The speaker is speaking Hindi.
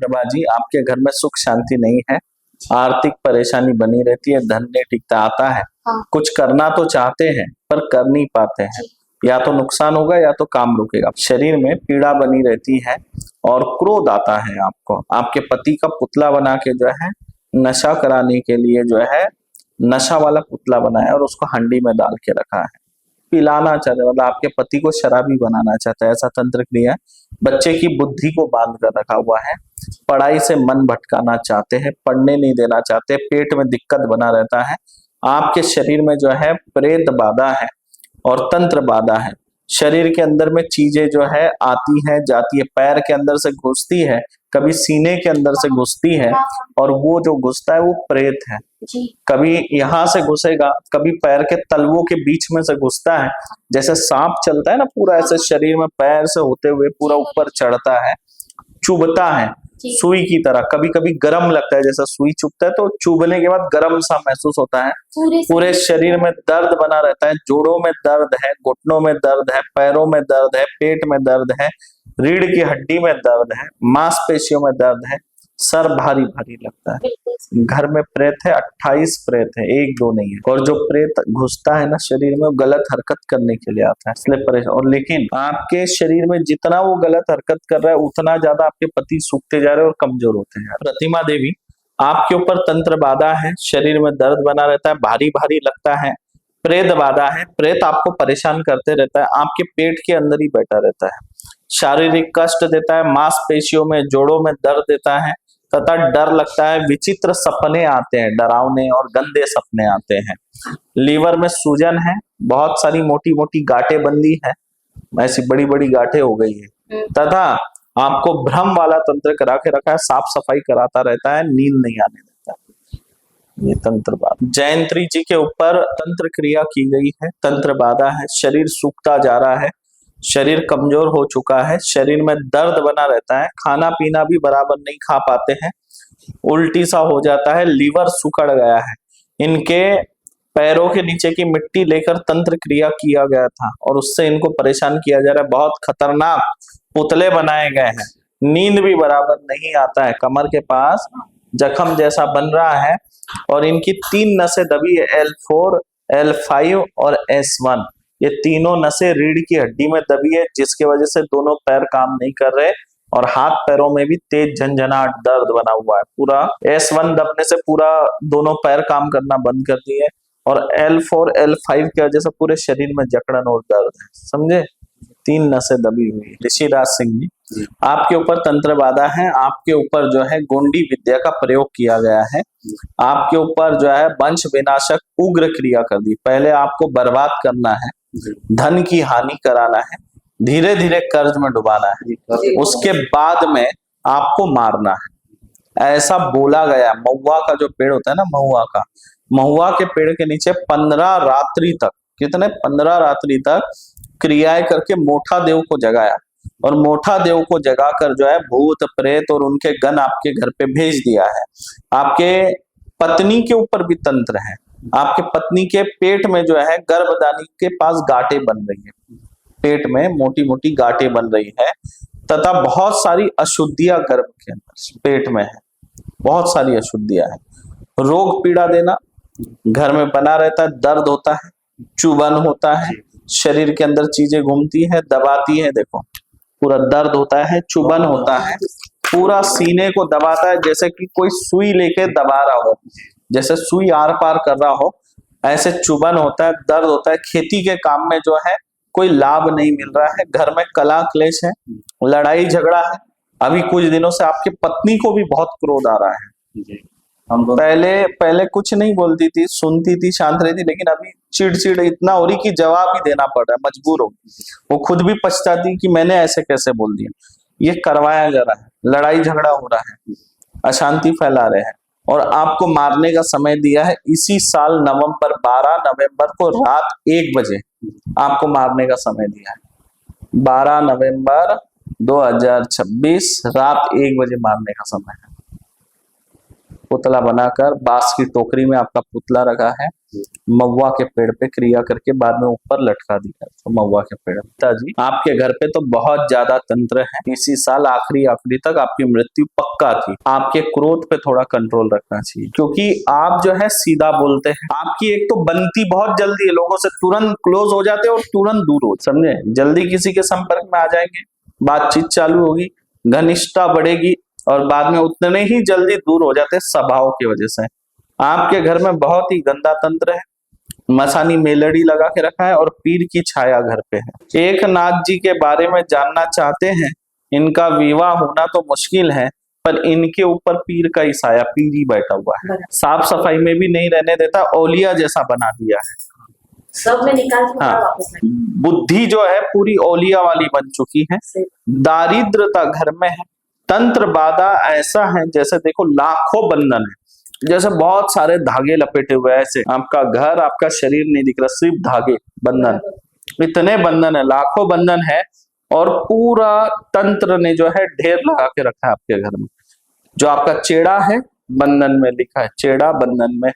प्रभा जी, आपके घर में सुख शांति नहीं है, आर्थिक परेशानी बनी रहती है, धन नहीं टिकता आता है। हाँ। कुछ करना तो चाहते हैं पर कर नहीं पाते हैं, या तो नुकसान होगा या तो काम रुकेगा। शरीर में पीड़ा बनी रहती है और क्रोध आता है आपको। आपके पति का पुतला बना के जो है नशा कराने के लिए जो है नशा वाला पुतला बनाया और उसको हंडी में डाल के रखा है, पिलाना चाहते, मतलब आपके पति को शराबी बनाना चाहता है, ऐसा तंत्र क्रिया। बच्चे की बुद्धि को बांध कर रखा हुआ है, पढ़ाई से मन भटकाना चाहते हैं, पढ़ने नहीं देना चाहते, पेट में दिक्कत बना रहता है। आपके शरीर में जो है प्रेत बाधा है और तंत्र बाधा है। शरीर के अंदर में चीजें जो है आती है जाती है, पैर के अंदर से घुसती है, कभी सीने के अंदर से घुसती है, और वो जो घुसता है वो प्रेत है। कभी यहाँ से घुसेगा, कभी पैर के तलवों के बीच में से घुसता है, जैसे सांप चलता है ना, पूरा ऐसे शरीर में पैर से होते हुए पूरा ऊपर चढ़ता है, चुभता है सुई की तरह। कभी कभी गर्म लगता है, जैसा सुई चुभता है तो चुभने के बाद गर्म सा महसूस होता है। पूरे शरीर में दर्द बना रहता है, जोड़ों में दर्द है, घुटनों में दर्द है, पैरों में दर्द है, पेट में दर्द है, रीढ़ की हड्डी में दर्द है, मांसपेशियों में दर्द है, सर भारी भारी लगता है। घर में प्रेत है, 28 प्रेत है, एक दो नहीं है। और जो प्रेत घुसता है ना शरीर में, वो गलत हरकत करने के लिए आता है, इसलिए परेशान। और लेकिन आपके शरीर में जितना वो गलत हरकत कर रहा है उतना ज्यादा आपके पति सूखते जा रहे हैं और कमजोर होते हैं। प्रतिमा देवी, आपके ऊपर तंत्र बाधा है, शरीर में दर्द बना रहता है, भारी भारी लगता है, प्रेत बाधा है, प्रेत आपको परेशान करते रहता है, आपके पेट के अंदर ही बैठा रहता है, शारीरिक कष्ट देता है, मांसपेशियों में जोड़ों में दर्द देता है, तथा डर लगता है, विचित्र सपने आते हैं, डरावने और गंदे सपने आते हैं। लीवर में सूजन है, बहुत सारी मोटी मोटी गांठें बंदी है, ऐसी बड़ी बड़ी गांठें हो गई है, तथा आपको भ्रम वाला तंत्र करा के रखा है, साफ सफाई कराता रहता है, नींद नहीं आने देता। ये तंत्र बाधा। जयंत्री जी के ऊपर तंत्र क्रिया की गई है, तंत्र बाधा है, शरीर सूखता जा रहा है, शरीर कमजोर हो चुका है, शरीर में दर्द बना रहता है, खाना पीना भी बराबर नहीं खा पाते हैं, उल्टी सा हो जाता है, लीवर सुखड़ गया है। इनके पैरों के नीचे की मिट्टी लेकर तंत्र क्रिया किया गया था और उससे इनको परेशान किया जा रहा है। बहुत खतरनाक पुतले बनाए गए हैं, नींद भी बराबर नहीं आता है, कमर के पास जख्म जैसा बन रहा है, और इनकी 3 नसें दबी है, L4, L5 और S1। ये तीनों नसें रीढ़ की हड्डी में दबी है, जिसकी वजह से दोनों पैर काम नहीं कर रहे और हाथ पैरों में भी तेज झंझनाहट दर्द बना हुआ है। पूरा S1 दबने से पूरा दोनों पैर काम करना बंद कर दिए, और L4, L5 की वजह से पूरे शरीर में जकड़न और दर्द है, समझे। 3 नसें दबी हुई है। ऋषिराज सिंह जी, आपके ऊपर तंत्र बाधा है, आपके ऊपर जो है गोंडी विद्या का प्रयोग किया गया है, आपके ऊपर जो है वंश विनाशक उग्र क्रिया कर दी। पहले आपको बर्बाद करना है, धन की हानि कराना है, धीरे धीरे कर्ज में डुबाना है, उसके बाद में आपको मारना है, ऐसा बोला गया। महुआ का जो पेड़ होता है ना, महुआ के पेड़ के नीचे 15 रात्रि तक, कितने 15 रात्रि तक क्रियाएं करके मोठा देव को जगाया, और मोठा देव को जगाकर जो है भूत प्रेत और उनके गण आपके घर पे भेज दिया है। आपके पत्नी के ऊपर भी तंत्र है, आपके पत्नी के पेट में जो है गर्भदानी के पास गांठें बन रही है, पेट में मोटी मोटी गांठें बन रही है, तथा बहुत सारी अशुद्धियां गर्भ के अंदर पेट में है, बहुत सारी अशुद्धियां है। रोग पीड़ा देना घर में बना रहता है, दर्द होता है, चुभन होता है, शरीर के अंदर चीजें घूमती है, दबाती है, देखो पूरा दर्द होता है, चुभन होता है, पूरा सीने को दबाता है, जैसे कि कोई सुई लेके दबा रहा हो, जैसे सुई आर पार कर रहा हो, ऐसे चुभन होता है, दर्द होता है। खेती के काम में जो है कोई लाभ नहीं मिल रहा है, घर में कलह क्लेश है, लड़ाई झगड़ा है। अभी कुछ दिनों से आपकी पत्नी को भी बहुत क्रोध आ रहा है। पहले कुछ नहीं बोलती थी, सुनती थी, शांत रहती, लेकिन अभी चिड़चिड़ इतना हो रही कि जवाब ही देना पड़ रहा है, मजबूर हो। वो खुद भी पछताती कि मैंने ऐसे कैसे बोल दिया। ये करवाया जा रहा है, लड़ाई झगड़ा हो रहा है, अशांति फैला रहे हैं, और आपको मारने का समय दिया है इसी साल 12 नवंबर को रात 1 बजे आपको मारने का समय दिया है। 12 नवंबर 2026 रात 1 बजे मारने का समय है। पुतला बनाकर बांस की टोकरी में आपका पुतला रखा है, महुआ के पेड़ पे क्रिया करके बाद में ऊपर लटका दिया। तो महुआ के पेड़ पिताजी आपके घर पे तो बहुत ज्यादा तंत्र है, इसी साल आखिरी तक आपकी मृत्यु पक्का थी। आपके क्रोध पे थोड़ा कंट्रोल रखना चाहिए, क्योंकि आप जो है सीधा बोलते हैं। आपकी एक तो बनती बहुत जल्दी है, लोगों से तुरंत क्लोज हो जाते हैं और तुरंत दूर हो, समझे, जल्दी किसी के संपर्क में आ जाएंगे, बातचीत चालू होगी, घनिष्ठता बढ़ेगी और बाद में उतने ही जल्दी दूर हो जाते हैं स्वभाव की वजह से। आपके घर में बहुत ही गंदा तंत्र है, मसानी मेलड़ी लगा के रखा है और पीर की छाया घर पे है। एक नाथ जी के बारे में जानना चाहते हैं, इनका विवाह होना तो मुश्किल है, पर इनके ऊपर पीर का ही साया, पीर ही बैठा हुआ है, साफ सफाई में भी नहीं रहने देता, औलिया जैसा बना दिया है, सब में निकाल के वापस बुद्धि जो है पूरी औलिया वाली बन चुकी है, दारिद्रता घर में है, तंत्र बाधा ऐसा है जैसे देखो लाखों बंधन है, जैसे बहुत सारे धागे लपेटे हुए ऐसे, आपका घर आपका शरीर नहीं दिख रहा, सिर्फ धागे बंधन, इतने बंधन है, लाखों बंधन है और पूरा तंत्र ने जो है ढेर लगा के रखा है आपके घर में। जो आपका चेड़ा है बंधन में लिखा है, चेड़ा बंधन में है।